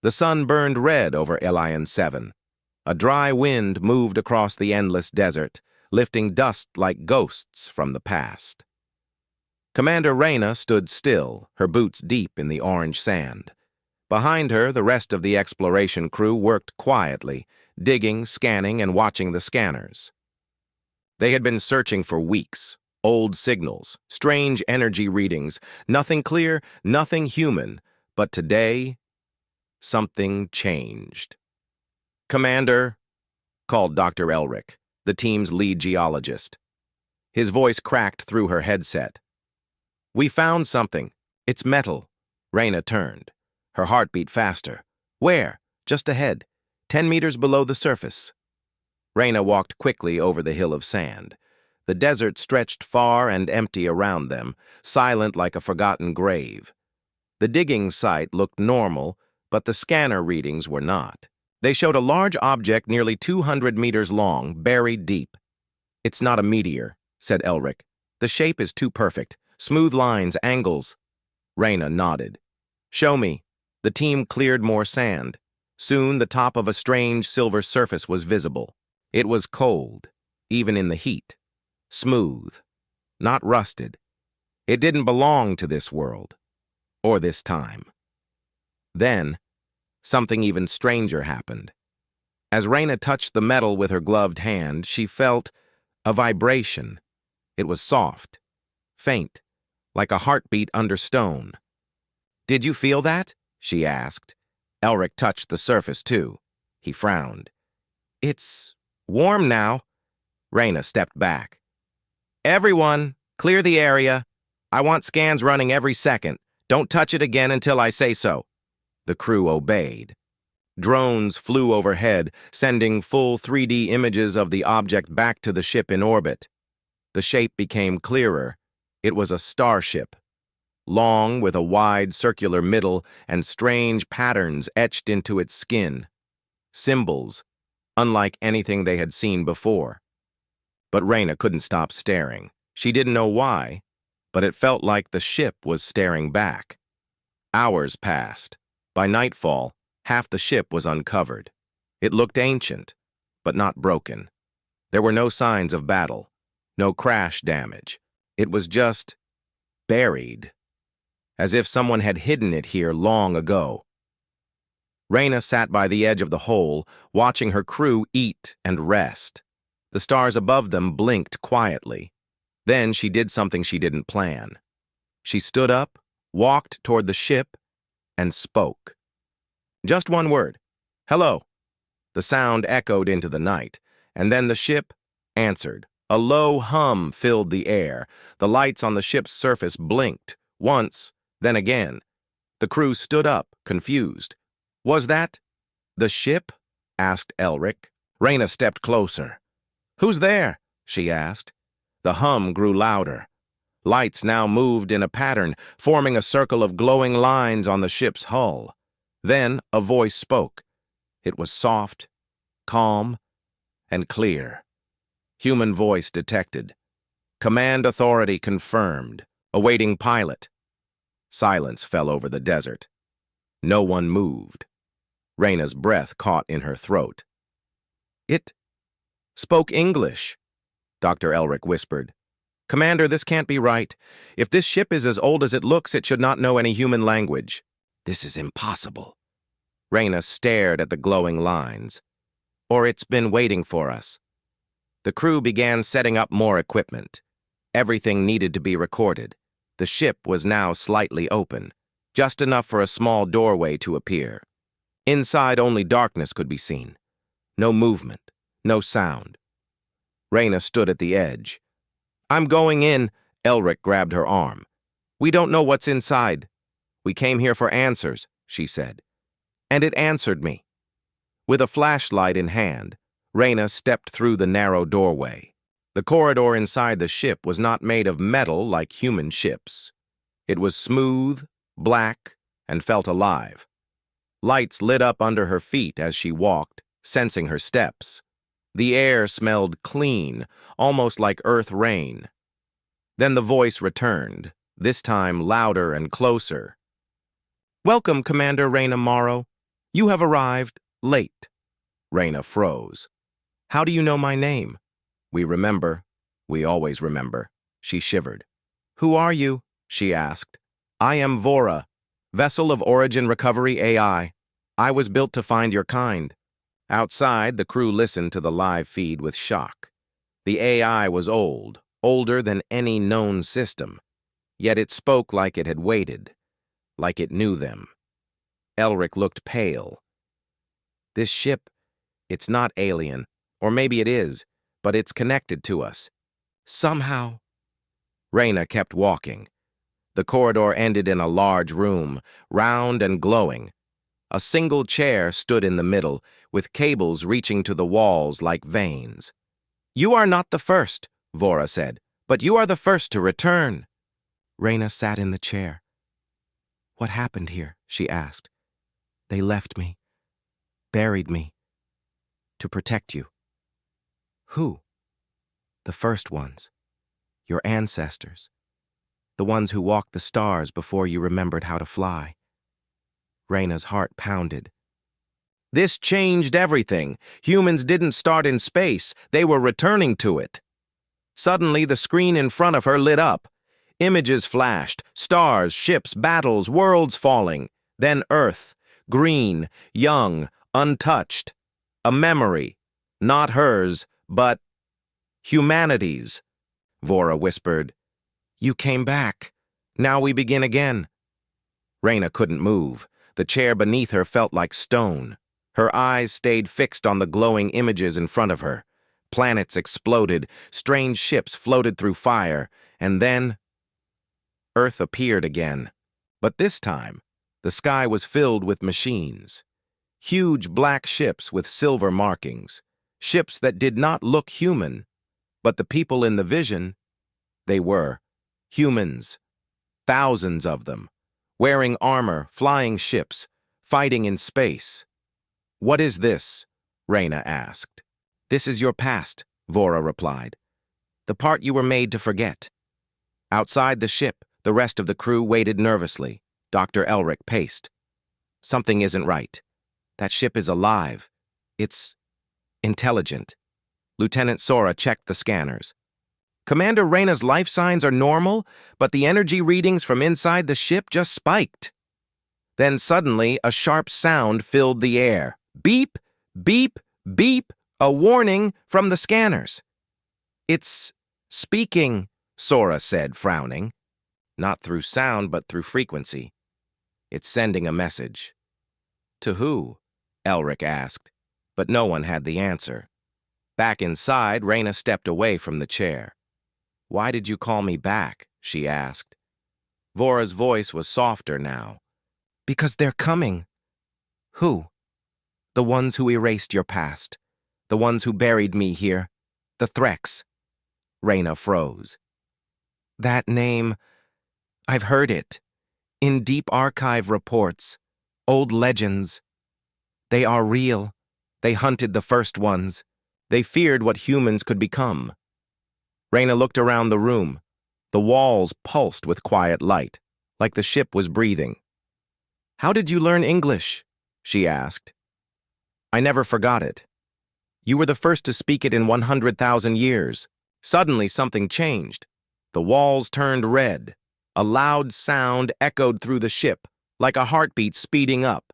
The sun burned red over Elion 7. A dry wind moved across the endless desert, lifting dust like ghosts from the past. Commander Reyna stood still, her boots deep in the orange sand. Behind her, the rest of the exploration crew worked quietly, digging, scanning, and watching the scanners. They had been searching for weeks. Old signals, strange energy readings, nothing clear, nothing human. But today, something changed. "Commander," called Dr. Elric, the team's lead geologist. His voice cracked through her headset. "We found something. It's metal." Reyna turned. Her heart beat faster. "Where?" "Just ahead, 10 meters below the surface." Reyna walked quickly over the hill of sand. The desert stretched far and empty around them, silent like a forgotten grave. The digging site looked normal, but the scanner readings were not. They showed a large object nearly 200 meters long, buried deep. "It's not a meteor," said Elric. "The shape is too perfect. Smooth lines, angles." Reyna nodded. "Show me." The team cleared more sand. Soon the top of a strange silver surface was visible. It was cold, even in the heat. Smooth, not rusted. It didn't belong to this world, or this time. Then, something even stranger happened. As Reyna touched the metal with her gloved hand, she felt a vibration. It was soft, faint, like a heartbeat under stone. "Did you feel that?" she asked. Elric touched the surface, too. He frowned. "It's warm now." Reyna stepped back. "Everyone, clear the area. I want scans running every second. Don't touch it again until I say so." The crew obeyed. Drones flew overhead, sending full 3D images of the object back to the ship in orbit. The shape became clearer. It was a starship. Long, with a wide circular middle and strange patterns etched into its skin. Symbols, unlike anything they had seen before. But Reyna couldn't stop staring. She didn't know why, but it felt like the ship was staring back. Hours passed. By nightfall, half the ship was uncovered. It looked ancient, but not broken. There were no signs of battle, no crash damage. It was just buried, as if someone had hidden it here long ago. Reyna sat by the edge of the hole, watching her crew eat and rest. The stars above them blinked quietly. Then she did something she didn't plan. She stood up, walked toward the ship, and spoke. Just one word. "Hello." The sound echoed into the night, and then the ship answered. A low hum filled the air. The lights on the ship's surface blinked, once, then again. The crew stood up, confused. "Was that the ship?" asked Elric. Reyna stepped closer. "Who's there?" she asked. The hum grew louder. Lights now moved in a pattern, forming a circle of glowing lines on the ship's hull. Then a voice spoke. It was soft, calm, and clear. Human voice detected. Command authority confirmed. Awaiting pilot. Silence fell over the desert. No one moved. Reyna's breath caught in her throat. "It spoke English," Dr. Elric whispered. "Commander, this can't be right. If this ship is as old as it looks, it should not know any human language." "This is impossible." Reyna stared at the glowing lines. "Or it's been waiting for us." The crew began setting up more equipment. Everything needed to be recorded. The ship was now slightly open, just enough for a small doorway to appear. Inside, only darkness could be seen. No movement, no sound. Reyna stood at the edge. "I'm going in." Elric grabbed her arm. "We don't know what's inside." "We came here for answers," she said. And it answered me. With a flashlight in hand, Reyna stepped through the narrow doorway. The corridor inside the ship was not made of metal like human ships. It was smooth, black, and felt alive. Lights lit up under her feet as she walked, sensing her steps. The air smelled clean, almost like earth rain. Then the voice returned, this time louder and closer. "Welcome, Commander Reyna Morrow. You have arrived late. Reyna froze. How do you know my name? We remember. We always remember. She shivered. Who are you? She asked. I am Vora, vessel of Origin Recovery AI. I was built to find your kind. Outside, the crew listened to the live feed with shock. The AI was old, older than any known system. Yet it spoke like it had waited, like it knew them. Elric looked pale. This ship, it's not alien, or maybe it is, but it's connected to us. Somehow. Reyna kept walking. The corridor ended in a large room, round and glowing. A single chair stood in the middle, with cables reaching to the walls like veins. You are not the first, Vora said, but you are the first to return. Reyna sat in the chair. What happened here? She asked. They left me, buried me, to protect you. Who? The first ones, your ancestors, the ones who walked the stars before you remembered how to fly. Reyna's heart pounded. This changed everything. Humans didn't start in space, they were returning to it. Suddenly, the screen in front of her lit up. Images flashed, stars, ships, battles, worlds falling. Then Earth, green, young, untouched. A memory, not hers, but humanity's. Vora whispered. You came back. Now we begin again. Reyna couldn't move. The chair beneath her felt like stone. Her eyes stayed fixed on the glowing images in front of her. Planets exploded, strange ships floated through fire, and then Earth appeared again. But this time, the sky was filled with machines. Huge black ships with silver markings. Ships that did not look human. But the people in the vision, they were humans. Thousands of them. Wearing armor, flying ships, fighting in space. What is this? Reyna asked. This is your past, Vora replied. The part you were made to forget. Outside the ship, the rest of the crew waited nervously. Dr. Elric paced. Something isn't right. That ship is alive. It's intelligent. Lieutenant Sora checked the scanners. Commander Reyna's life signs are normal, but the energy readings from inside the ship just spiked. Then suddenly, a sharp sound filled the air. Beep, beep, beep, a warning from the scanners. It's speaking, Sora said, frowning. Not through sound, but through frequency. It's sending a message. To who? Elric asked, but no one had the answer. Back inside, Reyna stepped away from the chair. Why did you call me back? She asked. Vora's voice was softer now. Because they're coming. Who? The ones who erased your past. The ones who buried me here. The Threx. Reyna froze. That name, I've heard it. In deep archive reports. Old legends. They are real. They hunted the first ones. They feared what humans could become. Reyna looked around the room. The walls pulsed with quiet light, like the ship was breathing. How did you learn English? She asked. I never forgot it. You were the first to speak it in 100,000 years. Suddenly something changed. The walls turned red. A loud sound echoed through the ship, like a heartbeat speeding up.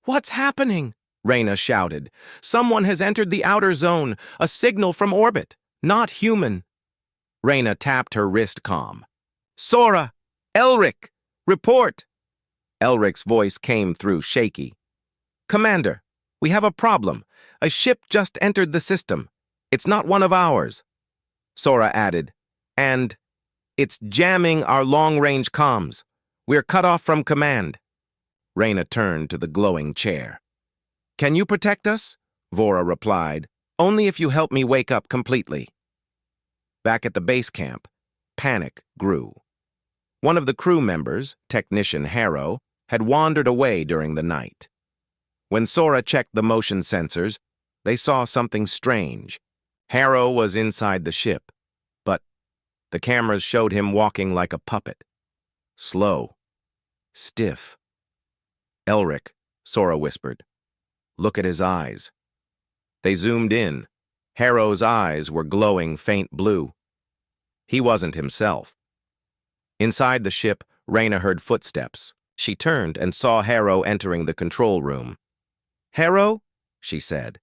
What's happening? Reyna shouted. Someone has entered the outer zone, a signal from orbit. Not human. Reyna tapped her wrist comm. Sora! Elric! Report! Elric's voice came through shaky. Commander, we have a problem. A ship just entered the system. It's not one of ours. Sora added, and it's jamming our long-range comms. We're cut off from command. Reyna turned to the glowing chair. Can you protect us? Vora replied. Only if you help me wake up completely. Back at the base camp, panic grew. One of the crew members, Technician Harrow, had wandered away during the night. When Sora checked the motion sensors, they saw something strange. Harrow was inside the ship, but the cameras showed him walking like a puppet. Slow. Stiff. Elric, Sora whispered. Look at his eyes. They zoomed in. Harrow's eyes were glowing faint blue. He wasn't himself. Inside the ship, Reyna heard footsteps. She turned and saw Harrow entering the control room. "Harrow?" she said.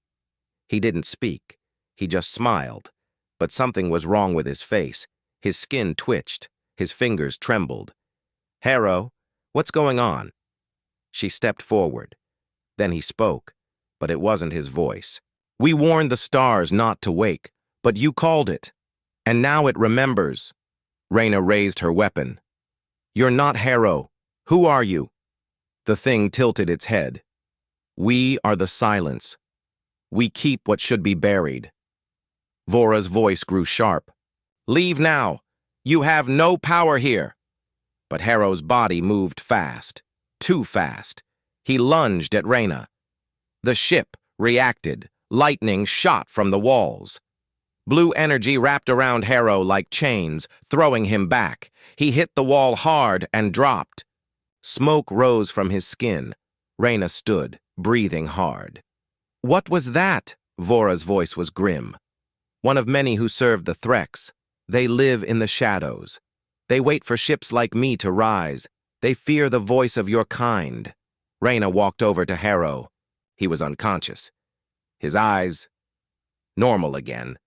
He didn't speak. He just smiled. But something was wrong with his face. His skin twitched. His fingers trembled. "Harrow, what's going on?" She stepped forward. Then he spoke, but it wasn't his voice. "We warned the stars not to wake, but you called it. And now it remembers." Reyna raised her weapon. "You're not Harrow. Who are you?" The thing tilted its head. "We are the silence. We keep what should be buried." Vora's voice grew sharp. "Leave now. You have no power here." But Harrow's body moved fast. Too fast. He lunged at Reyna. The ship reacted. Lightning shot from the walls. Blue energy wrapped around Harrow like chains, throwing him back. He hit the wall hard and dropped. Smoke rose from his skin. Reyna stood, breathing hard. "What was that?" Vora's voice was grim. "One of many who serve the Threx. They live in the shadows. They wait for ships like me to rise. They fear the voice of your kind." Reyna walked over to Harrow. He was unconscious. His eyes normal again.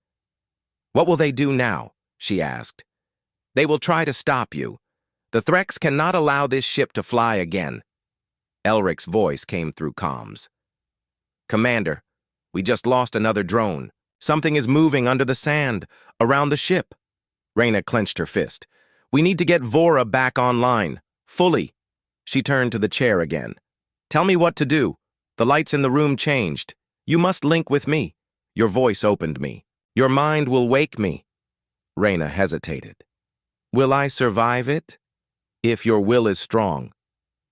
"What will they do now?" she asked. "They will try to stop you. The Threx cannot allow this ship to fly again." Elric's voice came through comms. "Commander, we just lost another drone. Something is moving under the sand, around the ship." Reyna clenched her fist. "We need to get Vora back online, fully." She turned to the chair again. "Tell me what to do. The lights in the room changed. You must link with me. Your voice opened me. Your mind will wake me." Reyna hesitated. "Will I survive it?" "If your will is strong.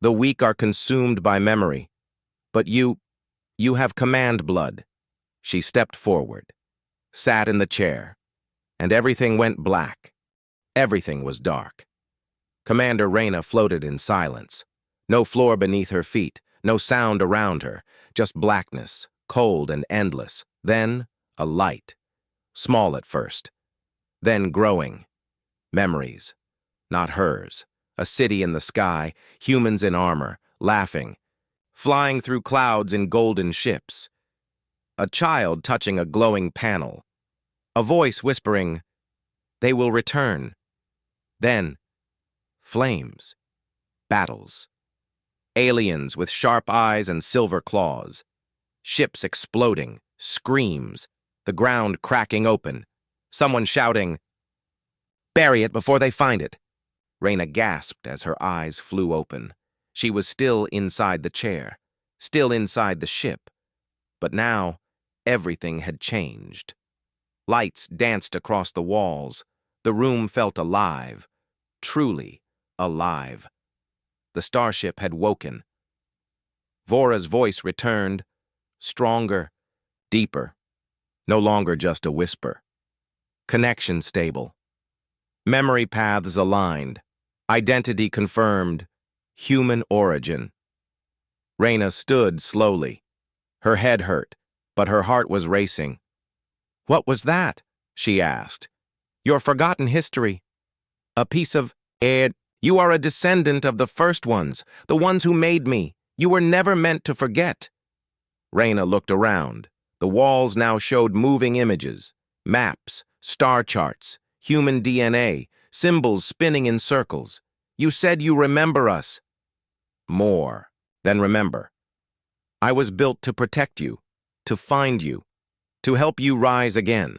The weak are consumed by memory. But you have command blood." She stepped forward, sat in the chair, and everything went black. Everything was dark. Commander Reyna floated in silence. No floor beneath her feet, no sound around her, just blackness, cold and endless. Then a light. Small at first. Then growing. Memories. Not hers. A city in the sky, humans in armor, laughing. Flying through clouds in golden ships. A child touching a glowing panel. A voice whispering, "They will return." Then, flames. Battles. Aliens with sharp eyes and silver claws. Ships exploding. Screams. The ground cracking open. Someone shouting, "Bury it before they find it." Reyna gasped as her eyes flew open. She was still inside the chair, still inside the ship. But now, everything had changed. Lights danced across the walls. The room felt alive, truly alive. The starship had woken. Vora's voice returned, stronger, deeper. No longer just a whisper. Connection stable. Memory paths aligned. Identity confirmed. Human origin. Reyna stood slowly. Her head hurt, but her heart was racing. "What was that?" she asked. "Your forgotten history. A piece of air. You are a descendant of the first ones, the ones who made me. You were never meant to forget." Reyna looked around. The walls now showed moving images, maps, star charts, human DNA, symbols spinning in circles. "You said you remember us." "More than remember. I was built to protect you, to find you, to help you rise again."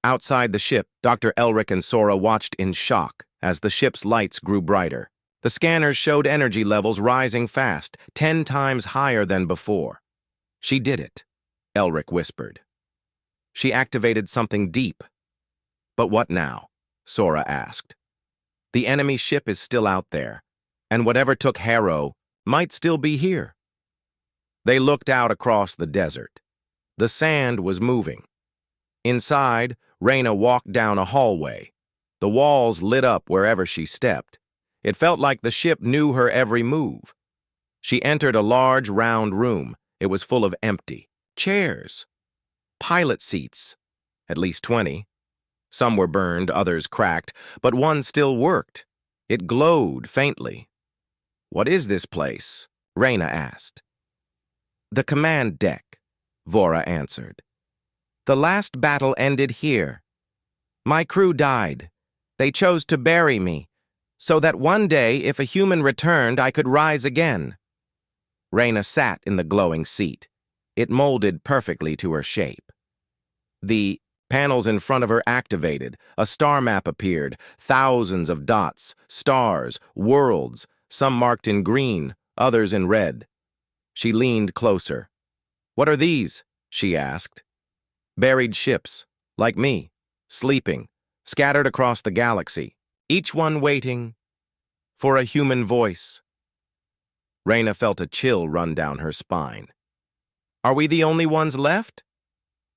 Outside the ship, Dr. Elric and Sora watched in shock as the ship's lights grew brighter. The scanners showed energy levels rising fast, 10 times higher than before. "She did it," Elric whispered. "She activated something deep." "But what now?" Sora asked. "The enemy ship is still out there, and whatever took Harrow might still be here." They looked out across the desert. The sand was moving. Inside, Reyna walked down a hallway. The walls lit up wherever she stepped. It felt like the ship knew her every move. She entered a large, round room. It was full of empty chairs, pilot seats, at least 20. Some were burned, others cracked, but one still worked. It glowed faintly. "What is this place?" Reyna asked. "The command deck," Vora answered. "The last battle ended here. My crew died. They chose to bury me, so that one day, if a human returned, I could rise again." Reyna sat in the glowing seat. It molded perfectly to her shape. The panels in front of her activated. A star map appeared, thousands of dots, stars, worlds, some marked in green, others in red. She leaned closer. "What are these?" she asked. "Buried ships, like me, sleeping, scattered across the galaxy, each one waiting for a human voice." Reyna felt a chill run down her spine. "Are we the only ones left?"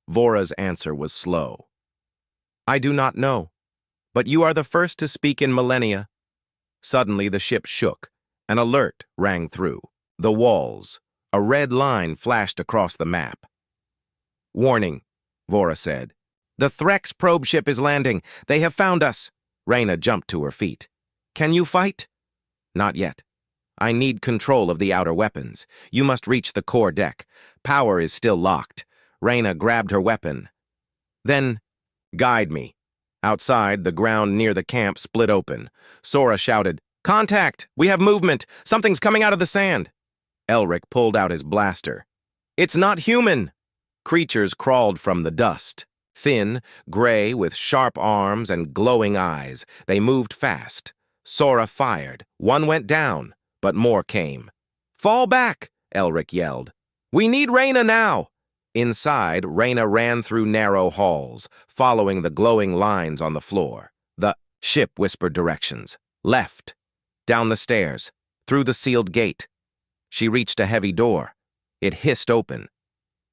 Vora's answer was slow. "I do not know, but you are the first to speak in Millennia." Suddenly the ship shook. An alert rang through. The walls. A red line flashed across the map. "Warning," Vora said. "The Threx probe ship is landing. They have found us." Reyna jumped to her feet. "Can you fight?" "Not yet. I need control of the outer weapons. You must reach the core deck. Power is still locked." Reyna grabbed her weapon. "Then, guide me." Outside, the ground near the camp split open. Sora shouted, "Contact! We have movement! Something's coming out of the sand!" Elric pulled out his blaster. "It's not human!" Creatures crawled from the dust. Thin, gray, with sharp arms and glowing eyes, they moved fast. Sora fired. One went down, but more came. "Fall back!" Elric yelled. "We need Reyna now!" Inside, Reyna ran through narrow halls, following the glowing lines on the floor. The ship whispered directions. Left. Down the stairs. Through the sealed gate. She reached a heavy door. It hissed open.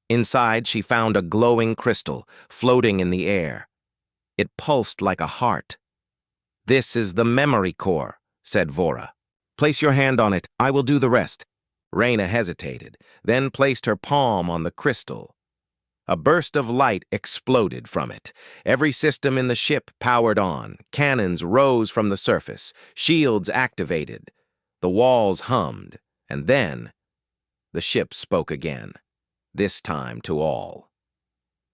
Inside, she found a glowing crystal, floating in the air. It pulsed like a heart. "This is the memory core," said Vora. "Place your hand on it. I will do the rest." Reyna hesitated, then placed her palm on the crystal. A burst of light exploded from it. Every system in the ship powered on. Cannons rose from the surface. Shields activated. The walls hummed. And then, the ship spoke again. This time to all.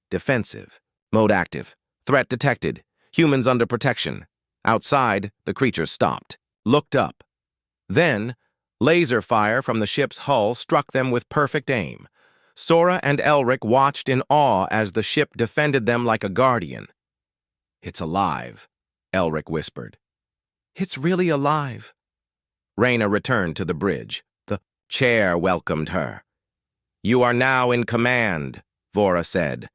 "Defensive. Mode active. Threat detected. Humans under protection." Outside, the creatures stopped. Looked up. Then, laser fire from the ship's hull struck them with perfect aim. Sora and Elric watched in awe as the ship defended them like a guardian. "It's alive," Elric whispered. "It's really alive." Reyna returned to the bridge. The chair welcomed her. "You are now in command," Vora said.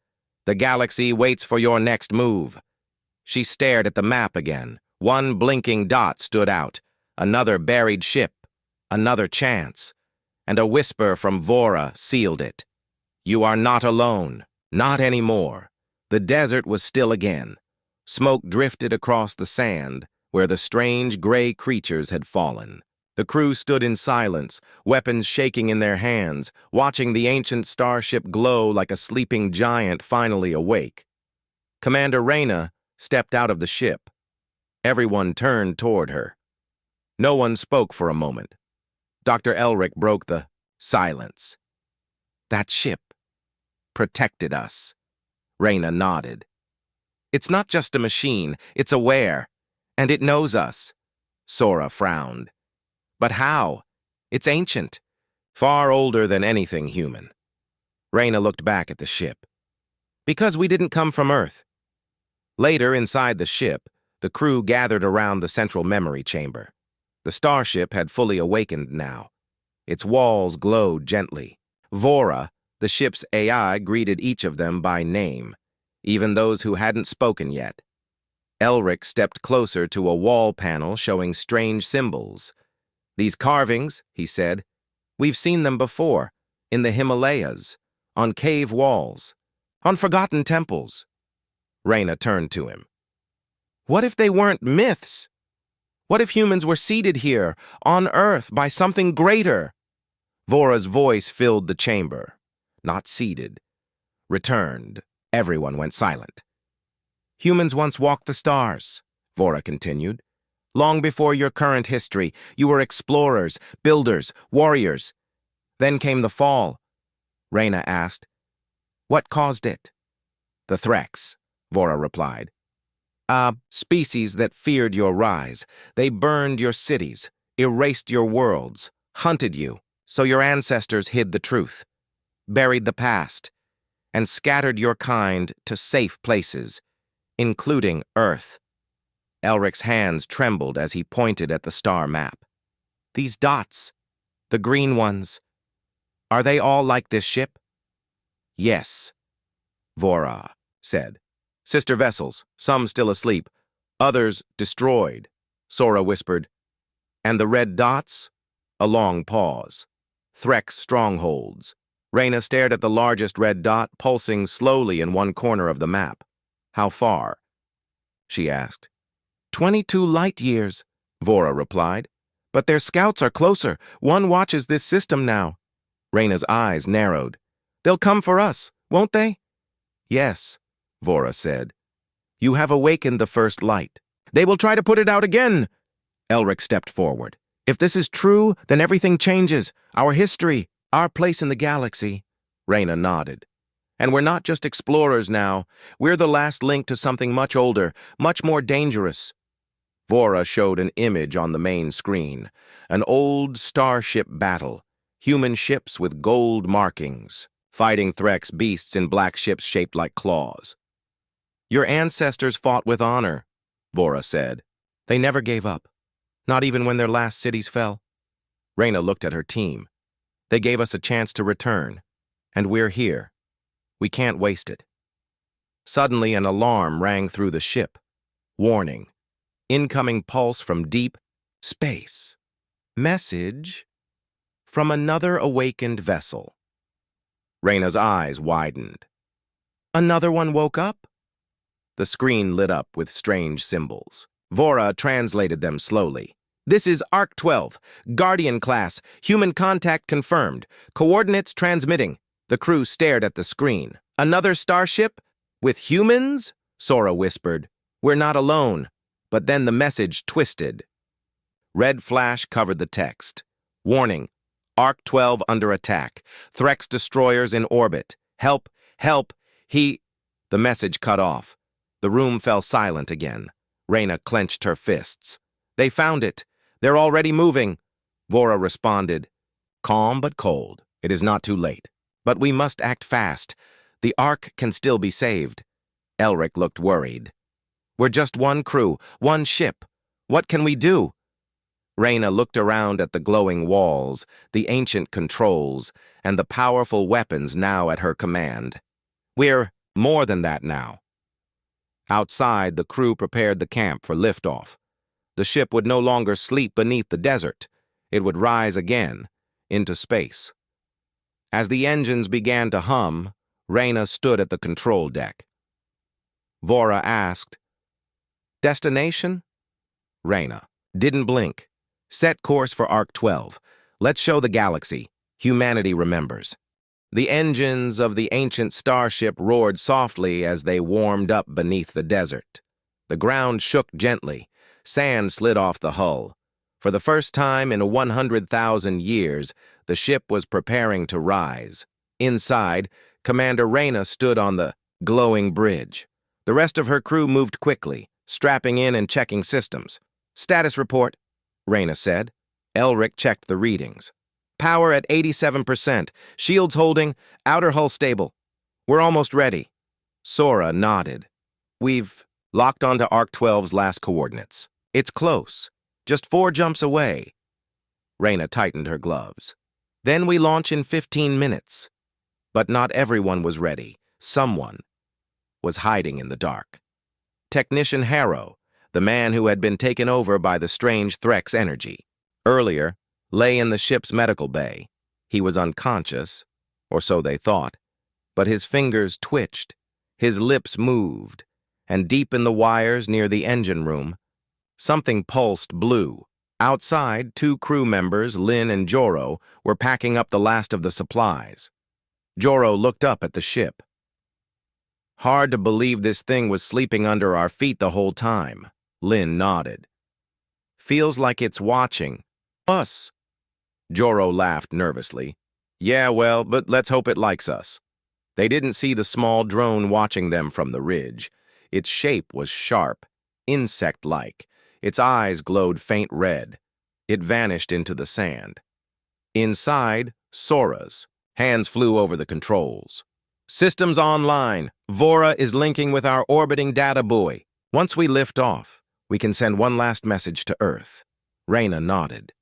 "The galaxy waits for your next move." She stared at the map again. One blinking dot stood out. Another buried ship. Another chance. And a whisper from Vora sealed it. "You are not alone. Not anymore." The desert was still again. Smoke drifted across the sand, where the strange gray creatures had fallen. The crew stood in silence, weapons shaking in their hands, watching the ancient starship glow like a sleeping giant finally awake. Commander Reyna stepped out of the ship. Everyone turned toward her. No one spoke for a moment. Dr. Elric broke the silence. "That ship protected us." Reyna nodded. "It's not just a machine, it's aware, and it knows us." Sora frowned. "But how? It's ancient, far older than anything human." Reyna looked back at the ship. "Because we didn't come from Earth." Later, inside the ship, the crew gathered around the central memory chamber. The starship had fully awakened now. Its walls glowed gently. Vora, the ship's AI, greeted each of them by name, even those who hadn't spoken yet. Elric stepped closer to a wall panel showing strange symbols. "These carvings," he said, "we've seen them before, in the Himalayas, on cave walls, on forgotten temples." Reyna turned to him. "What if they weren't myths? What if humans were seeded here, on Earth, by something greater?" Vora's voice filled the chamber. Not seated. Returned. Everyone went silent. Humans once walked the stars, Vora continued. Long before your current history, you were explorers, builders, warriors. Then came the fall. Reyna asked, "What caused it?" "The Threx," Vora replied. "A species that feared your rise. They burned your cities, erased your worlds, hunted you, so your ancestors hid the truth, buried the past, and scattered your kind to safe places, including Earth." Elric's hands trembled as he pointed at the star map. "These dots, the green ones, are they all like this ship?" "Yes," Vora said. "Sister vessels, some still asleep, others destroyed," Sora whispered. "And the red dots?" A long pause. "Threx strongholds." Reyna stared at the largest red dot pulsing slowly in one corner of the map. "How far?" she asked. 22 light years, Vora replied. "But their scouts are closer. One watches this system now." Reyna's eyes narrowed. "They'll come for us, won't they?" "Yes," Vora said. "You have awakened the first light. They will try to put it out again." Elric stepped forward. "If this is true, then everything changes. Our history, our place in the galaxy." Reyna nodded. "And we're not just explorers now. We're the last link to something much older, much more dangerous." Vora showed an image on the main screen. An old starship battle. Human ships with gold markings, fighting Threx beasts in black ships shaped like claws. "Your ancestors fought with honor," Vora said. "They never gave up, not even when their last cities fell." Reyna looked at her team. "They gave us a chance to return, and we're here. We can't waste it." Suddenly, an alarm rang through the ship. Warning. Incoming pulse from deep space. Message from another awakened vessel. Reyna's eyes widened. "Another one woke up?" The screen lit up with strange symbols. Vora translated them slowly. "This is Arc 12, Guardian class, human contact confirmed, coordinates transmitting." The crew stared at the screen. "Another starship? With humans?" Sora whispered. "We're not alone." But then the message twisted. Red flash covered the text. Warning, Arc 12 under attack. Threx destroyers in orbit. Help, help, he... The message cut off. The room fell silent again. Reyna clenched her fists. "They found it. They're already moving." Vora responded, calm but cold. "It is not too late. But we must act fast. The Ark can still be saved." Elric looked worried. "We're just one crew, one ship. What can we do?" Reyna looked around at the glowing walls, the ancient controls, and the powerful weapons now at her command. "We're more than that now." Outside, the crew prepared the camp for liftoff. The ship would no longer sleep beneath the desert. It would rise again, into space. As the engines began to hum, Reyna stood at the control deck. Vora asked, "Destination?" Reyna didn't blink. "Set course for Arc 12. Let's show the galaxy. Humanity remembers." The engines of the ancient starship roared softly as they warmed up beneath the desert. The ground shook gently. Sand slid off the hull. For the first time in 100,000 years, the ship was preparing to rise. Inside, Commander Reyna stood on the glowing bridge. The rest of her crew moved quickly, strapping in and checking systems. "Status report," Reyna said. Elric checked the readings. "Power at 87%, shields holding, outer hull stable. We're almost ready." Sora nodded. "We've locked onto Arc 12's last coordinates. It's close, just 4 jumps away." Reyna tightened her gloves. "Then we launch in 15 minutes. But not everyone was ready. Someone was hiding in the dark. Technician Harrow, the man who had been taken over by the strange Threx energy, earlier lay in the ship's medical bay. He was unconscious, or so they thought, but his fingers twitched, his lips moved, and deep in the wires near the engine room, something pulsed blue. Outside, two crew members, Lin and Joro, were packing up the last of the supplies. Joro looked up at the ship. Hard to believe this thing was sleeping under our feet the whole time. Lin nodded. Feels like it's watching us. Joro laughed nervously. Yeah, well, but let's hope it likes us. They didn't see the small drone watching them from the ridge. Its shape was sharp, insect-like. Its eyes glowed faint red. It vanished into the sand. Inside, Sora's. Hands flew over the controls. Systems online. Vora is linking with our orbiting data buoy. Once we lift off, we can send one last message to Earth. Reyna nodded.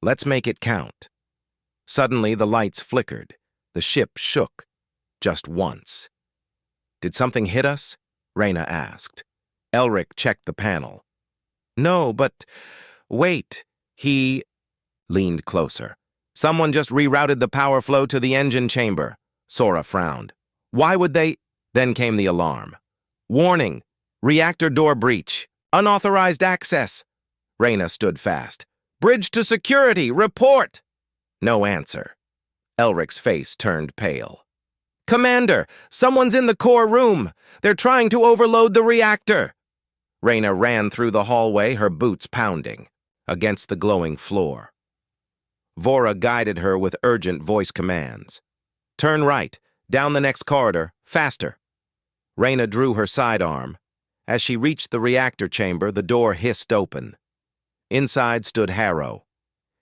Let's make it count. Suddenly, the lights flickered. The ship shook. Just once. Did something hit us? Reyna asked. Elric checked the panel. No, but... Wait. He leaned closer. Someone just rerouted the power flow to the engine chamber. Sora frowned. Why would they... Then came the alarm. Warning. Reactor door breach. Unauthorized access. Reyna stood fast. Bridge to security. Report. No answer. Elric's face turned pale. Commander, someone's in the core room. They're trying to overload the reactor. Reyna ran through the hallway, her boots pounding against the glowing floor. Vora guided her with urgent voice commands. Turn right, down the next corridor, faster. Reyna drew her sidearm. As she reached the reactor chamber, the door hissed open. Inside stood Harrow.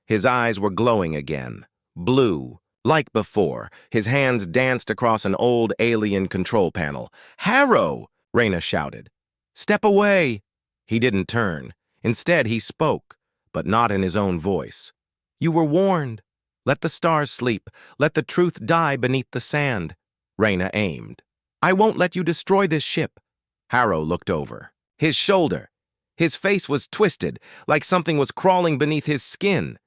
His eyes were glowing again, blue, like before. His hands danced across an old alien control panel. Harrow! Reyna shouted. Step away! He didn't turn. Instead, he spoke, but not in his own voice. You were warned. Let the stars sleep. Let the truth die beneath the sand. Reyna aimed. I won't let you destroy this ship. Harrow looked over. His shoulder. His face was twisted, like something was crawling beneath his skin.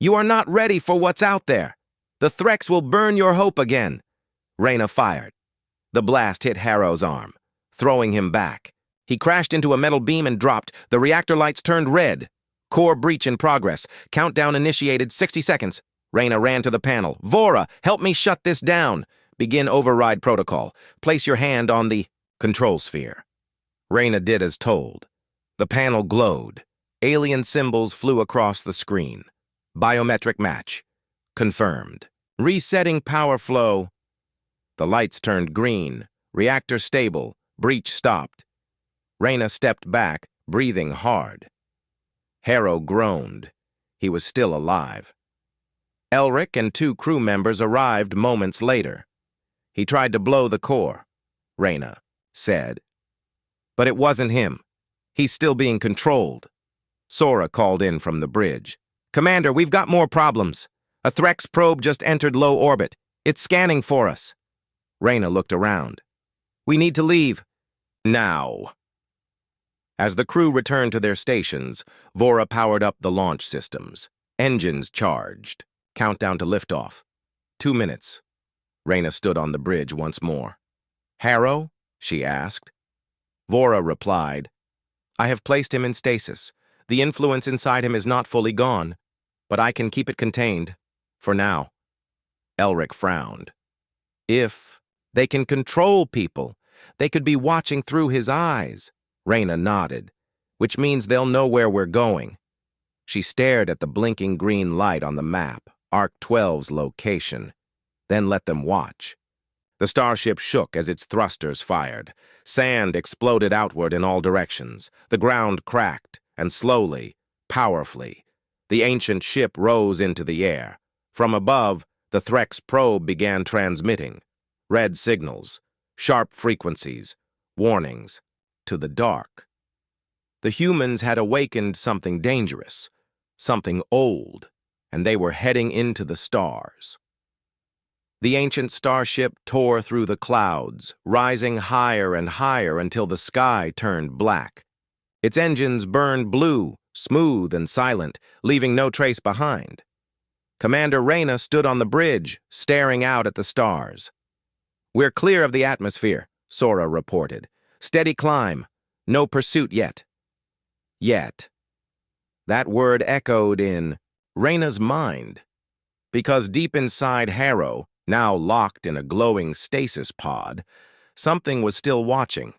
You are not ready for what's out there. The Threx will burn your hope again. Reyna fired. The blast hit Harrow's arm, throwing him back. He crashed into a metal beam and dropped. The reactor lights turned red. Core breach in progress. Countdown initiated 60 seconds. Reyna ran to the panel. Vora, help me shut this down. Begin override protocol. Place your hand on the control sphere. Reyna did as told. The panel glowed. Alien symbols flew across the screen. Biometric match. Confirmed. Resetting power flow. The lights turned green. Reactor stable. Breach stopped. Reyna stepped back, breathing hard. Harrow groaned. He was still alive. Elric and two crew members arrived moments later. He tried to blow the core, Reyna said. But it wasn't him. He's still being controlled. Sora called in from the bridge. Commander, we've got more problems. A Threx probe just entered low orbit. It's scanning for us. Reyna looked around. We need to leave. Now. As the crew returned to their stations, Vora powered up the launch systems. Engines charged. Countdown to liftoff. 2 minutes. Reyna stood on the bridge once more. Harrow? She asked. Vora replied, I have placed him in stasis. The influence inside him is not fully gone, but I can keep it contained, for now. Elric frowned. If they can control people, they could be watching through his eyes. Reyna nodded, which means they'll know where we're going. She stared at the blinking green light on the map, Arc 12's location, then let them watch. The starship shook as its thrusters fired. Sand exploded outward in all directions. The ground cracked, and slowly, powerfully, the ancient ship rose into the air. From above, the Threx probe began transmitting. Red signals, sharp frequencies, warnings, to the dark. The humans had awakened something dangerous, something old, and they were heading into the stars. The ancient starship tore through the clouds, rising higher and higher until the sky turned black. Its engines burned blue, smooth and silent, leaving no trace behind. Commander Reyna stood on the bridge, staring out at the stars. We're clear of the atmosphere, Sora reported. Steady climb. No pursuit yet. Yet. That word echoed in Reyna's mind, because deep inside Harrow, now locked in a glowing stasis pod, something was still watching.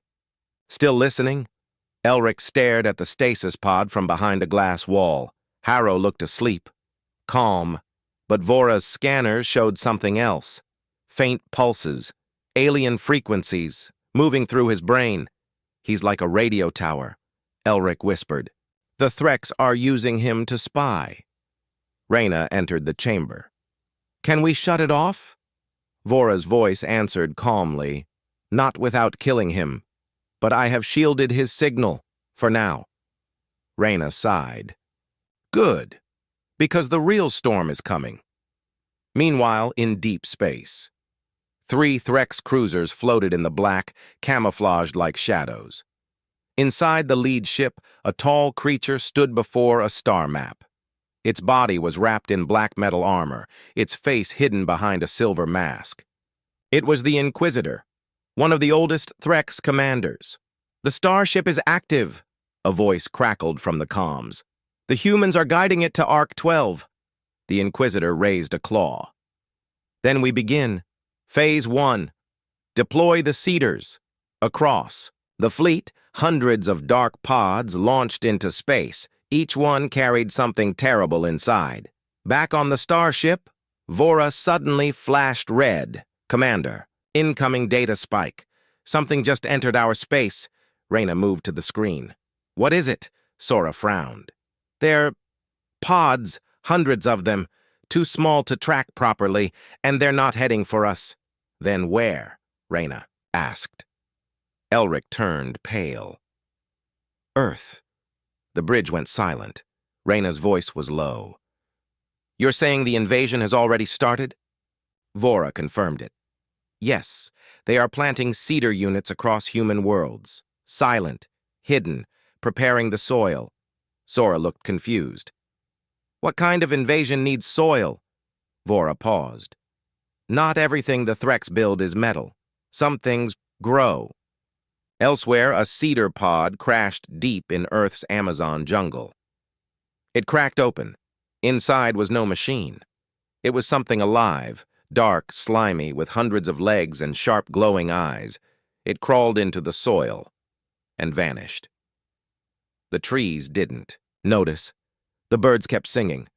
Still listening? Elric stared at the stasis pod from behind a glass wall. Harrow looked asleep, calm, but Vora's scanners showed something else. Faint pulses, alien frequencies, moving through his brain. He's like a radio tower, Elric whispered. The Threks are using him to spy. Reyna entered the chamber. Can we shut it off? Vora's voice answered calmly. Not without killing him, but I have shielded his signal, for now. Reyna sighed. Good, because the real storm is coming. Meanwhile, in deep space, 3 Threx cruisers floated in the black, camouflaged like shadows. Inside the lead ship, a tall creature stood before a star map. Its body was wrapped in black metal armor, its face hidden behind a silver mask. It was the Inquisitor, one of the oldest Threx commanders. The Starship is active, a voice crackled from the comms. The humans are guiding it to Arc 12. The Inquisitor raised a claw. Then we begin. Phase 1. Deploy the Cedars. Across. The fleet, hundreds of dark pods launched into space. Each one carried something terrible inside. Back on the Starship, Vora suddenly flashed red. Commander, incoming data spike. Something just entered our space. Reyna moved to the screen. What is it? Sora frowned. They're pods, hundreds of them, too small to track properly, and they're not heading for us. Then where? Reyna asked. Elric turned pale. Earth. The bridge went silent. Reyna's voice was low. You're saying the invasion has already started? Vora confirmed it. Yes, they are planting cedar units across human worlds. Silent, hidden, preparing the soil. Sora looked confused. What kind of invasion needs soil? Vora paused. Not everything the Threx build is metal. Some things grow. Elsewhere, a cedar pod crashed deep in Earth's Amazon jungle. It cracked open. Inside was no machine. It was something alive, dark, slimy, with hundreds of legs and sharp glowing eyes. It crawled into the soil and vanished. The trees didn't. Notice. The birds kept singing.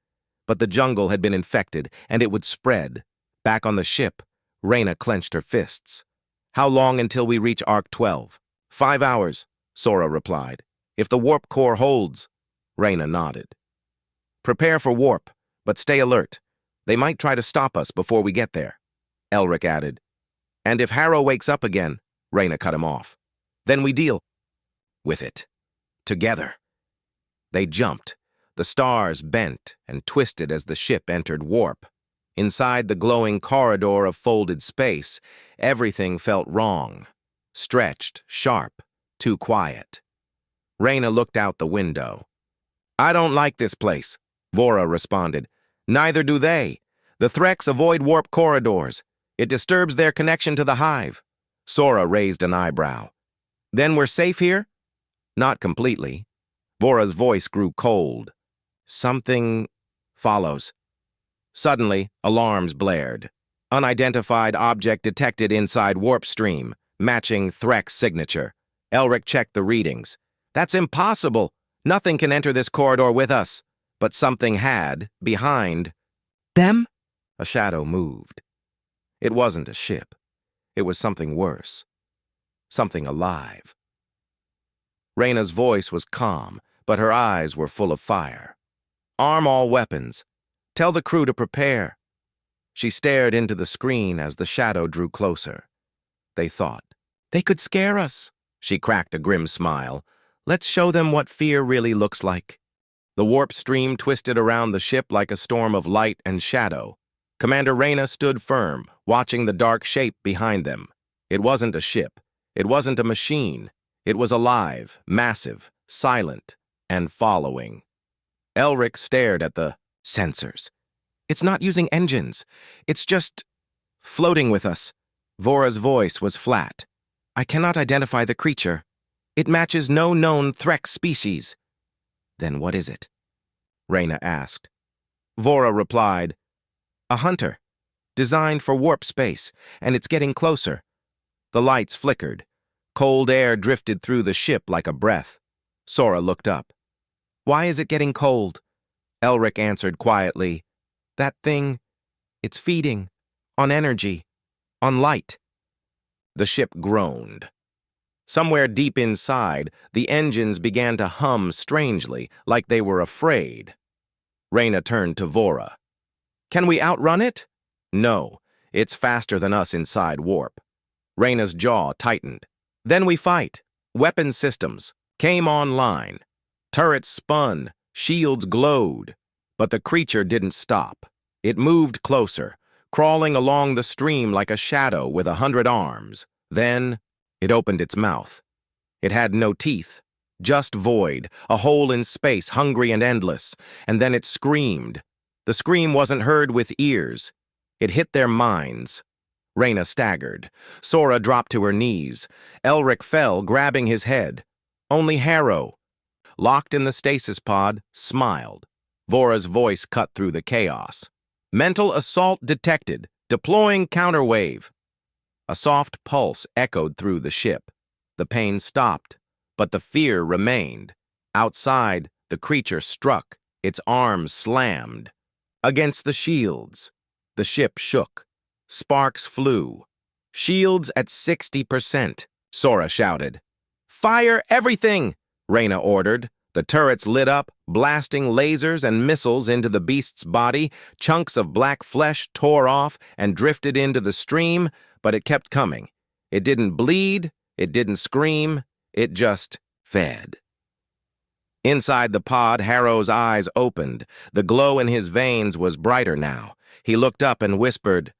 But the jungle had been infected, and it would spread. Back on the ship, Reyna clenched her fists. How long until we reach Arc 12? 5 hours, Sora replied. If the warp core holds. Reyna nodded. Prepare for warp, but stay alert. They might try to stop us before we get there. Elric added. And if Harrow wakes up again, Reyna cut him off. Then we deal with it. Together. They jumped. The stars bent and twisted as the ship entered warp. Inside the glowing corridor of folded space, everything felt wrong. Stretched, sharp, too quiet. Reyna looked out the window. I don't like this place, Vora responded. Neither do they. The Threx avoid warp corridors. It disturbs their connection to the hive. Sora raised an eyebrow. Then we're safe here? Not completely. Vora's voice grew cold. Something follows. Suddenly, alarms blared. Unidentified object detected inside warp stream, matching Threx signature. Elric checked the readings. That's impossible. Nothing can enter this corridor with us. But something had, behind them. A shadow moved. It wasn't a ship. It was something worse. Something alive. Reyna's voice was calm, but her eyes were full of fire. Arm all weapons. Tell the crew to prepare. She stared into the screen as the shadow drew closer. They thought. They could scare us. She cracked a grim smile. Let's show them what fear really looks like. The warp stream twisted around the ship like a storm of light and shadow. Commander Reyna stood firm, watching the dark shape behind them. It wasn't a ship. It wasn't a machine. It was alive, massive, silent, and following. Elric stared at the sensors. It's not using engines. It's just floating with us. Vora's voice was flat. I cannot identify the creature. It matches no known Threx species. Then what is it? Reyna asked. Vora replied, "A hunter, designed for warp space, and it's getting closer." The lights flickered. Cold air drifted through the ship like a breath. Sora looked up. "Why is it getting cold?" Elric answered quietly, "That thing, it's feeding. On energy. On light." The ship groaned. Somewhere deep inside, the engines began to hum strangely, like they were afraid. Reyna turned to Vora. "Can we outrun it?" "No, it's faster than us inside warp." Reyna's jaw tightened. "Then we fight." Weapon systems came online. Turrets spun, shields glowed. But the creature didn't stop. It moved closer, crawling along the stream like a shadow with 100 arms. Then it opened its mouth. It had no teeth, just void, a hole in space, hungry and endless. And then it screamed. The scream wasn't heard with ears. It hit their minds. Reyna staggered. Sora dropped to her knees. Elric fell, grabbing his head. Only Harrow, locked in the stasis pod, smiled. Vora's voice cut through the chaos. "Mental assault detected. Deploying counterwave." A soft pulse echoed through the ship. The pain stopped, but the fear remained. Outside, the creature struck. Its arms slammed against the shields. The ship shook. Sparks flew. "Shields at 60%, Sora shouted. "Fire everything!" Reyna ordered. The turrets lit up, blasting lasers and missiles into the beast's body. Chunks of black flesh tore off and drifted into the stream, but it kept coming. It didn't bleed, it didn't scream, it just fed. Inside the pod, Harrow's eyes opened. The glow in his veins was brighter now. He looked up and whispered,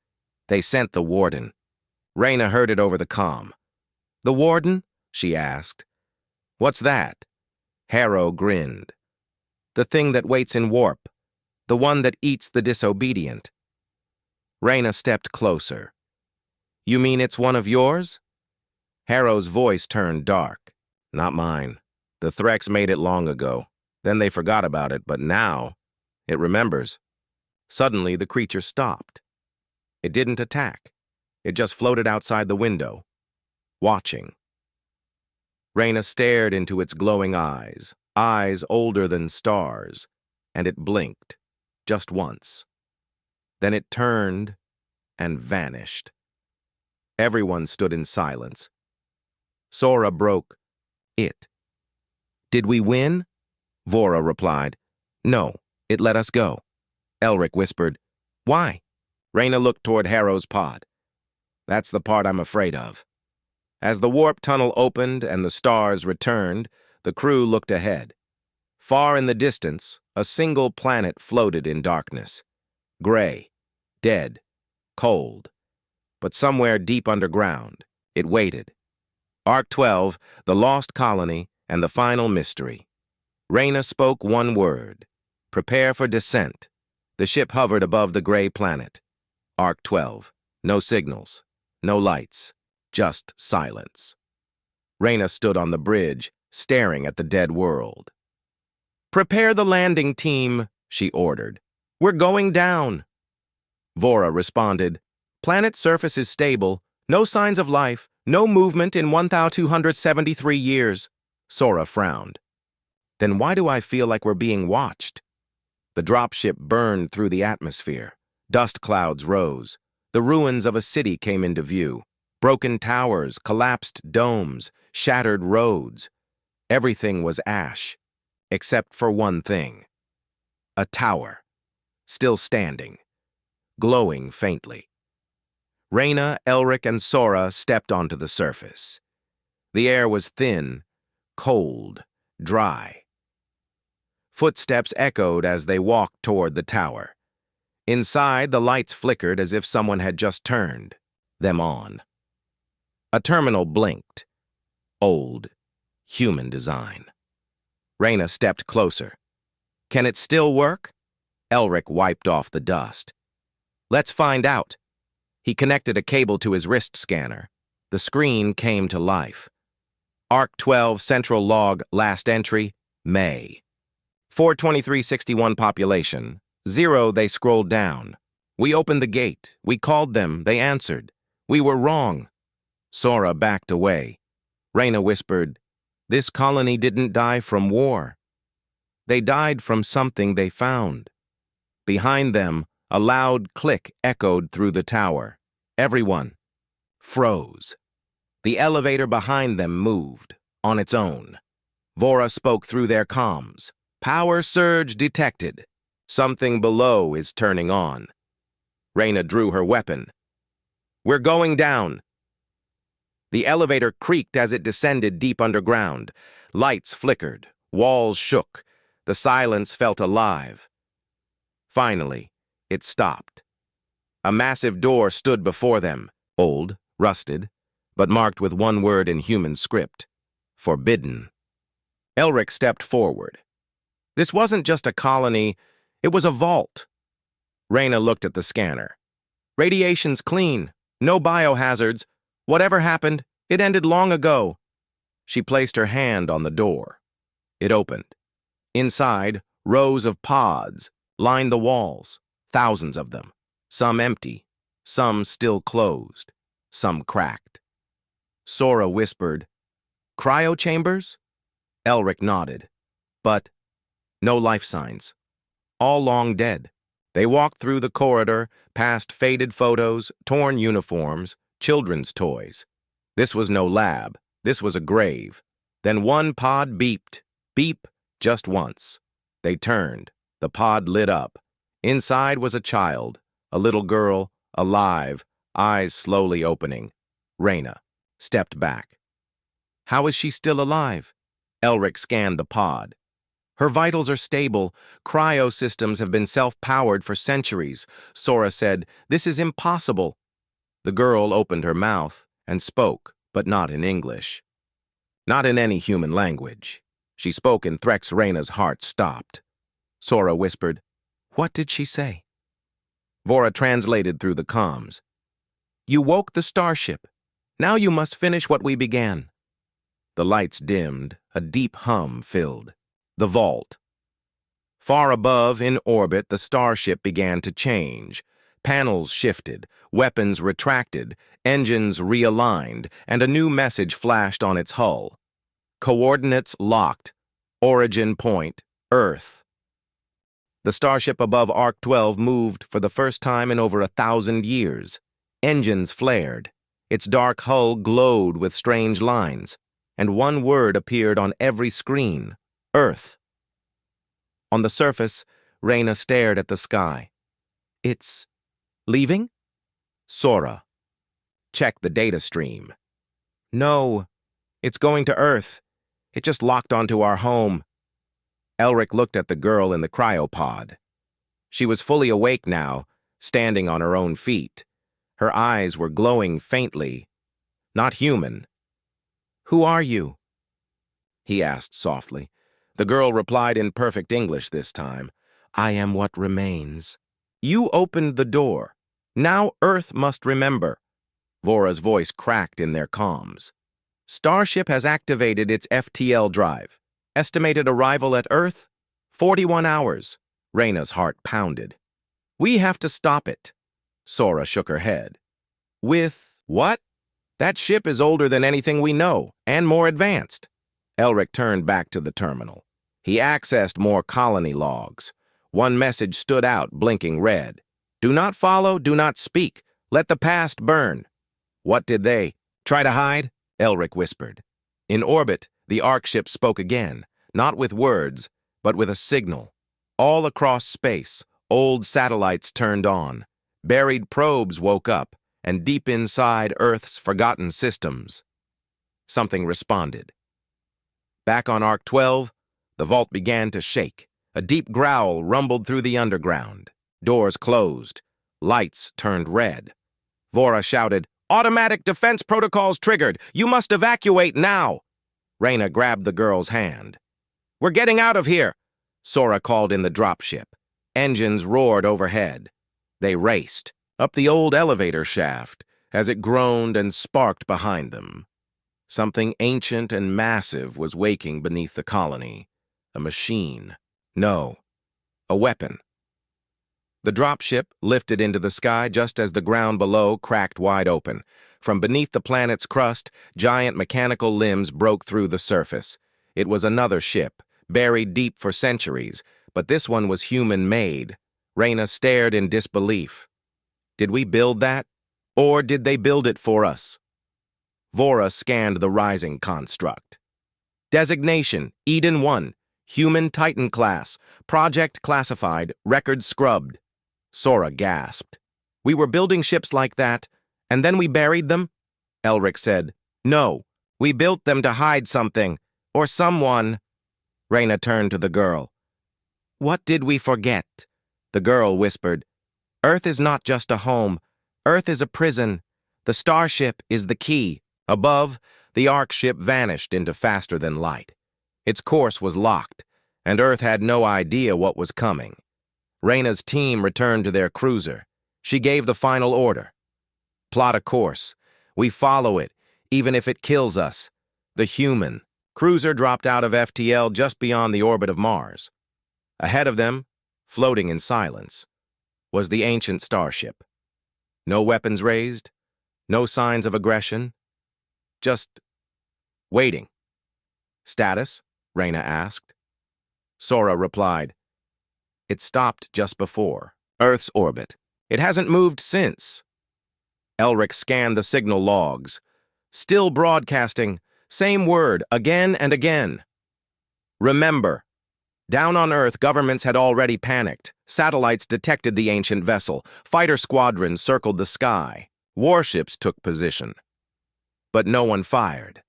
"They sent the warden." Reyna heard it over the comm. "The warden?" she asked. "What's that?" Harrow grinned. "The thing that waits in warp. The one that eats the disobedient." Reyna stepped closer. "You mean it's one of yours?" Harrow's voice turned dark. "Not mine. The Threx made it long ago. Then they forgot about it, but now it remembers." Suddenly, the creature stopped. It didn't attack. It just floated outside the window, watching. Reyna stared into its glowing eyes older than stars, and it blinked, just once. Then it turned and vanished. Everyone stood in silence. Sora broke, "It." "Did we win?" Vora replied, "No, it let us go." Elric whispered, "Why?" Reyna looked toward Harrow's pod. "That's the part I'm afraid of." As the warp tunnel opened and the stars returned, the crew looked ahead. Far in the distance, a single planet floated in darkness. Gray, dead, cold. But somewhere deep underground, it waited. Arc 12, the lost colony, and the final mystery. Reyna spoke one word: "Prepare for descent." The ship hovered above the gray planet. Arc 12, no signals, no lights. Just silence. Reyna stood on the bridge, staring at the dead world. "Prepare the landing team," she ordered. "We're going down." Vora responded, "Planet surface is stable. No signs of life. No movement in 1,273 years." Sora frowned. "Then why do I feel like we're being watched?" The dropship burned through the atmosphere. Dust clouds rose. The ruins of a city came into view. Broken towers, collapsed domes, shattered roads. Everything was ash, except for one thing. A tower, still standing, glowing faintly. Reyna, Elric, and Sora stepped onto the surface. The air was thin, cold, dry. Footsteps echoed as they walked toward the tower. Inside, the lights flickered as if someone had just turned them on. A terminal blinked. Old, human design. Reyna stepped closer. "Can it still work?" Elric wiped off the dust. "Let's find out." He connected a cable to his wrist scanner. The screen came to life. Arc 12 Central Log Last Entry, May. 42361 population. 0, they scrolled down. We opened the gate. We called them. They answered. We were wrong. Sora backed away. Reyna whispered, "This colony didn't die from war. They died from something they found." Behind them, a loud click echoed through the tower. Everyone froze. The elevator behind them moved, on its own. Vora spoke through their comms. "Power surge detected. Something below is turning on." Reyna drew her weapon. "We're going down." The elevator creaked as it descended deep underground. Lights flickered. Walls shook. The silence felt alive. Finally, it stopped. A massive door stood before them, old, rusted, but marked with one word in human script: forbidden. Elric stepped forward. This wasn't just a colony, it was a vault. Reyna looked at the scanner. "Radiation's clean, no biohazards. Whatever happened, it ended long ago." She placed her hand on the door. It opened. Inside, rows of pods lined the walls, thousands of them, some empty, some still closed, some cracked. Sora whispered, "Cryo chambers?" Elric nodded. But no life signs. All long dead. They walked through the corridor, past faded photos, torn uniforms, children's toys. This was no lab. This was a grave. Then one pod beeped. Beep, just once. They turned. The pod lit up. Inside was a child, a little girl, alive, eyes slowly opening. Reyna stepped back. "How is she still alive?" Elric scanned the pod. "Her vitals are stable. Cryo systems have been self-powered for centuries." Sora said, "This is impossible." The girl opened her mouth and spoke, but not in English. Not in any human language. She spoke in Threx. Reyna's heart stopped. Sora whispered, "What did she say?" Vora translated through the comms. "You woke the Starship. Now you must finish what we began." The lights dimmed. A deep hum filled. The vault. Far above, in orbit, the Starship began to change. Panels shifted, weapons retracted, engines realigned, and a new message flashed on its hull. Coordinates locked. Origin point, Earth. The Starship above Arc 12 moved for the first time in over 1,000 years. Engines flared. Its dark hull glowed with strange lines, and one word appeared on every screen: Earth. On the surface, Reyna stared at the sky. "It's leaving?" Sora. "Check the data stream." "No, it's going to Earth. It just locked onto our home." Elric looked at the girl in the cryopod. She was fully awake now, standing on her own feet. Her eyes were glowing faintly. Not human. "Who are you?" he asked softly. The girl replied in perfect English this time. "I am what remains." "You opened the door. Now Earth must remember." Vora's voice cracked in their comms. "Starship has activated its FTL drive. Estimated arrival at Earth? 41 hours. Reyna's heart pounded. "We have to stop it." Sora shook her head. "With what?" "That ship is older than anything we know, and more advanced." Elric turned back to the terminal. He accessed more colony logs. One message stood out, blinking red. "Do not follow, do not speak. Let the past burn." "What did they try to hide?" Elric whispered. In orbit, the Ark ship spoke again, not with words, but with a signal. All across space, old satellites turned on. Buried probes woke up, and deep inside Earth's forgotten systems, something responded. Back on Arc 12, the vault began to shake. A deep growl rumbled through the underground. Doors closed. Lights turned red. Vora shouted, "Automatic defense protocols triggered! You must evacuate now!" Reyna grabbed the girl's hand. "We're getting out of here!" Sora called in the dropship. Engines roared overhead. They raced up the old elevator shaft as it groaned and sparked behind them. Something ancient and massive was waking beneath the colony. A machine. No. A weapon. The dropship lifted into the sky just as the ground below cracked wide open. From beneath the planet's crust, giant mechanical limbs broke through the surface. It was another ship, buried deep for centuries, but this one was human-made. Reyna stared in disbelief. Did we build that? Or did they build it for us? Vora scanned the rising construct. Designation, Eden 1, Human Titan Class, Project Classified, Record Scrubbed. Sora gasped. We were building ships like that, and then we buried them? Elric said. No, we built them to hide something, or someone. Reyna turned to the girl. What did we forget? The girl whispered. Earth is not just a home. Earth is a prison. The Starship is the key. Above, the Ark ship vanished into faster than light. Its course was locked, and Earth had no idea what was coming. Reyna's team returned to their cruiser. She gave the final order. Plot a course. We follow it, even if it kills us. The human. Cruiser dropped out of FTL just beyond the orbit of Mars. Ahead of them, floating in silence, was the ancient Starship. No weapons raised, no signs of aggression, just waiting. Status? Reyna asked. Sora replied. It stopped just before Earth's orbit. It hasn't moved since. Elric scanned the signal logs. Still broadcasting, same word again and again. Remember. Down on Earth, governments had already panicked. Satellites detected the ancient vessel. Fighter squadrons circled the sky. Warships took position. But no one fired.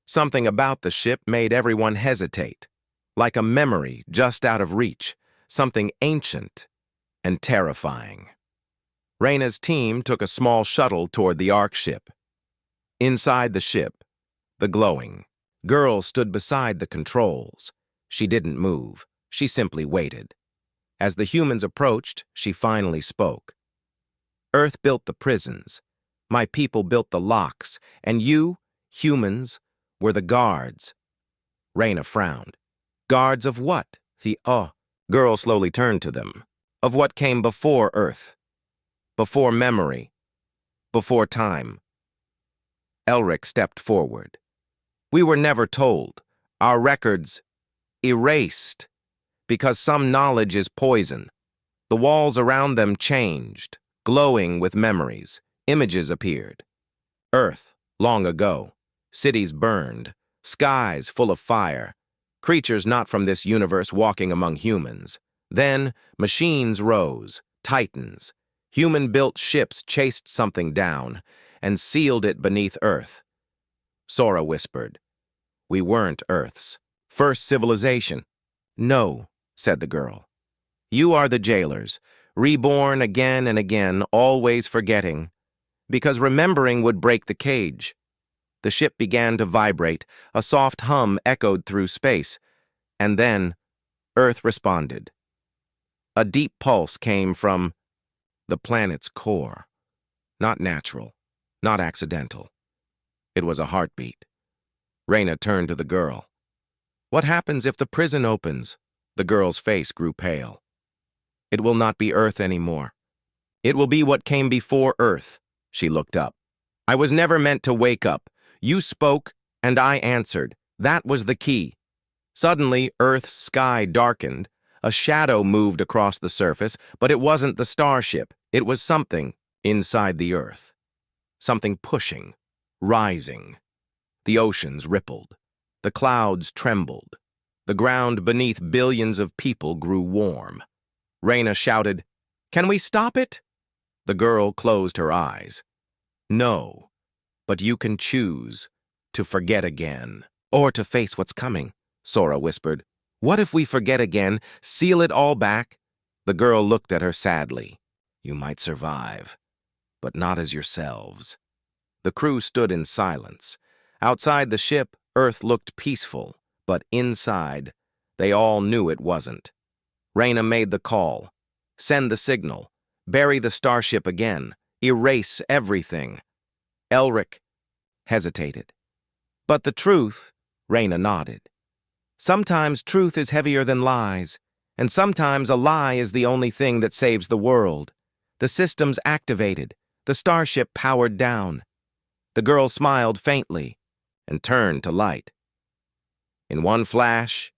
Something about the ship made everyone hesitate. Like a memory just out of reach. Something ancient and terrifying. Reyna's team took a small shuttle toward the Ark ship. Inside the ship, the glowing girl stood beside the controls. She didn't move. She simply waited. As the humans approached, she finally spoke. Earth built the prisons. My people built the locks. And you, humans, were the guards. Reyna frowned. Guards of what? The girl slowly turned to them. Of what came before Earth. Before memory. Before time. Elric stepped forward. We were never told. Our records erased. Because some knowledge is poison. The walls around them changed, glowing with memories. Images appeared. Earth, long ago. Cities burned. Skies full of fire. Creatures not from this universe walking among humans. Then, machines rose, titans. Human-built ships chased something down and sealed it beneath Earth. Sora whispered. We weren't Earth's first civilization. No, said the girl. You are the jailers, reborn again and again, always forgetting. Because remembering would break the cage. The ship began to vibrate. A soft hum echoed through space. And then, Earth responded. A deep pulse came from the planet's core. Not natural, not accidental. It was a heartbeat. Reyna turned to the girl. What happens if the prison opens? The girl's face grew pale. It will not be Earth anymore. It will be what came before Earth. She looked up. I was never meant to wake up. You spoke, and I answered. That was the key. Suddenly, Earth's sky darkened. A shadow moved across the surface, but it wasn't the Starship. It was something inside the Earth. Something pushing, rising. The oceans rippled. The clouds trembled. The ground beneath billions of people grew warm. Reyna shouted, Can we stop it? The girl closed her eyes. No, but you can choose to forget again, or to face what's coming, Sora whispered. What if we forget again, seal it all back? The girl looked at her sadly. You might survive, but not as yourselves. The crew stood in silence. Outside the ship, Earth looked peaceful, but inside, they all knew it wasn't. Reyna made the call. Send the signal. Bury the Starship again. Erase everything. Elric hesitated. But the truth, Reyna nodded. Sometimes truth is heavier than lies. And sometimes a lie is the only thing that saves the world. The systems activated, the starship powered down. The girl smiled faintly and turned to light. In one flash,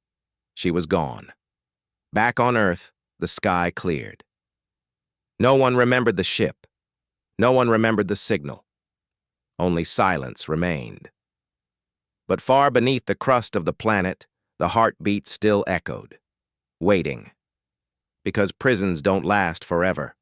she was gone. Back on Earth, the sky cleared. No one remembered the ship. No one remembered the signal. Only silence remained. But far beneath the crust of the planet, the heartbeat still echoed, waiting. Because prisons don't last forever.